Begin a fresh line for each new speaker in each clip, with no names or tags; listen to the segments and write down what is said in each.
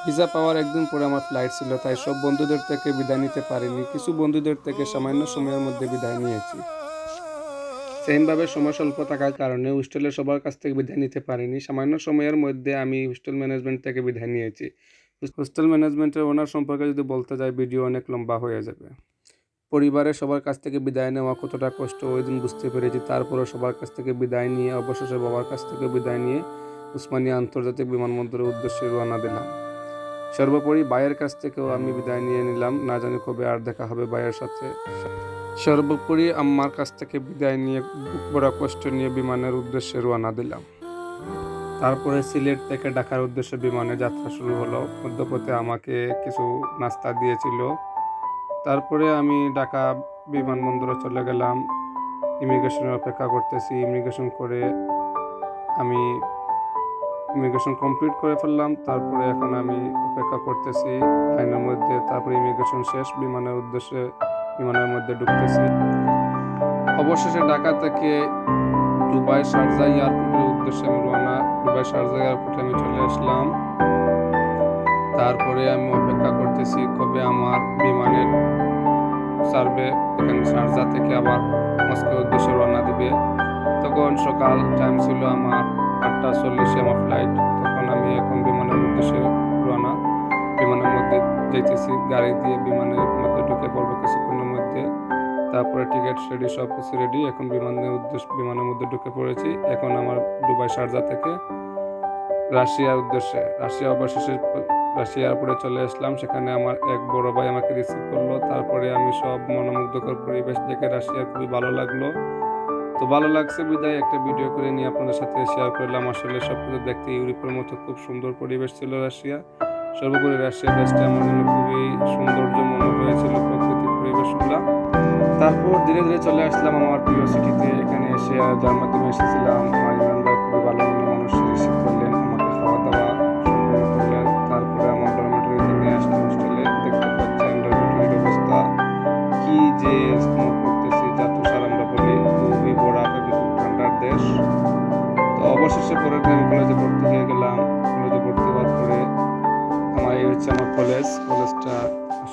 Visa পাওয়ার একদিন পরে আমার ফ্লাইট ছিল, তাই সব বন্ধুদের থেকে বিদায় নিতে পারিনি। কিছু বন্ধুদের থেকে সামান্য সময়ের মধ্যে বিদায় নিয়েছি। সেমভাবে সময় স্বল্প থাকার কারণে হোস্টেলের সবার কাছ থেকে বিদায় নিতে পারিনি। সামান্য সময়ের মধ্যে আমি হোস্টেল ম্যানেজমেন্ট থেকে বিদায় নিয়েছি। হোস্টেল ম্যানেজমেন্টের ওনার সম্পর্কে যদি বলতে যাই, ভিডিও অনেক লম্বা হয়ে যাবে। পরিবারের সবার কাছ থেকে বিদায় নেওয়া কতটা কষ্ট ওই দিন বুঝতে পেরেছি। তারপরে সবার কাছ থেকে বিদায় নিয়ে অবশেষে বাবার কাছ থেকে বিদায় নিয়ে উসমানিয়া আন্তর্জাতিক বিমানবন্দরের উদ্দেশ্যে রওনা দিলাম। সর্বোপরি ভাইয়ের কাছ থেকেও আমি বিদায় নিয়ে নিলাম, না জানি কবে আর দেখা হবে ভাইয়ের সাথে। সর্বোপরি আম্মার কাছ থেকে বিদায় নিয়ে বুক বড় কষ্ট নিয়ে বিমানের উদ্দেশ্যে রওনা দিলাম। তারপরে সিলেট থেকে ঢাকার উদ্দেশ্যে বিমানে যাত্রা শুরু হলো। মধ্যপথে আমাকে কিছু নাস্তা দিয়েছিল। তারপরে আমি ঢাকা বিমানবন্দরে চলে গেলাম। ইমিগ্রেশনের অপেক্ষা করতেছি। আমি ইমিগ্রেশন কমপ্লিট করে ফেললাম। তারপরে এখন আমি অপেক্ষা করতেছি লাইনের মধ্যে। তারপরে ইমিগ্রেশন শেষ, বিমানের মধ্যে ঢুকতেছি। অবশেষে ঢাকা থেকে দুবাই শারজাহ এয়ারপোর্টের উদ্দেশ্যে আমি রওনা। দুবাই শারজাহ এয়ারপোর্টে আমি চলে আসলাম। তারপরে আমি অপেক্ষা করতেছি কবে আমার বিমানের ছাড়বে। এখানে শারজাহ থেকে আবার মস্কোর উদ্দেশ্যে রওনা দিবে। তখন সকাল, টাইম ছিল আমার 8:40 আমার ফ্লাইট। তখন আমি এখন বিমানের উদ্দেশ্যে রওনা। বিমানের মধ্যে যেতেছি, গাড়ি দিয়ে বিমানের মধ্যে ঢুকে পড়বো কিছুক্ষণের মধ্যে। তারপরে টিকিট রেডি, সব কিছু রেডি। এখন বিমানের মধ্যে ঢুকে পড়েছি। এখন আমার দুবাই শারজাহ থেকে রাশিয়ার উদ্দেশ্যে। রাশিয়া এয়ারপোর্টে চলে আসলাম। সেখানে আমার এক বড় ভাই আমাকে রিসিভ করলো। তারপরে আমি সব মনোমুগ্ধকর পরিবেশ দেখে রাশিয়া খুবই ভালো লাগলো। তো ভালো লাগছে বিদায় একটা ভিডিও করে নিয়ে আপনাদের সাথে শেয়ার করলাম। আসলে সবকিছু দেখতে ইউরোপের মতো খুব সুন্দর পরিবেশ ছিল রাশিয়া। সর্বোপরি রাশিয়া দেশটা আমার জন্য খুবই সৌন্দর্য মনে হয়েছিল, প্রকৃতির পরিবেশগুলা। তারপর ধীরে ধীরে চলে আসলাম আমার প্রিয় সিটিতে। এখানে এসে যার মাধ্যমে এসেছিলাম, আমার ইমরান ভাই খুবই ভালো মনে মানুষ রিসিভ করলেন, আমাকে খাওয়া দাওয়া সম্পূর্ণ করলেন। তারপরে আমার ডরমেটরিতে নিয়ে আসলেন হোস্টেলে। দেখতে পাচ্ছেন ডরমেটরির অবস্থা কি যে স্নোর করতেছি, যা তুষার আমরা বলি। খুবই বরফ এবং খুব ঠান্ডার দেশ। তো অবশেষে পরের দিন আমি কলেজে ভর্তি হয়ে গেলাম। কলেজে ভর্তি হওয়ার পরে এই হচ্ছে আমার কলেজটা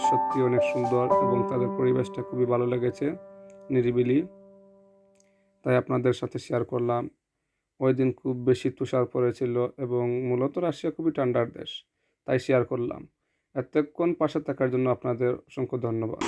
সত্যি অনেক সুন্দর এবং তাদের পরিবেশটা খুবই ভালো লেগেছে, নিরিবিলি। তাই আপনাদের সাথে শেয়ার করলাম। ওই দিন খুব বেশি তুষার পড়েছিল এবং মূলত রাশিয়া খুবই ঠান্ডার দেশ, তাই শেয়ার করলাম। এতক্ষণ পাশে থাকার জন্য আপনাদের অসংখ্য ধন্যবাদ।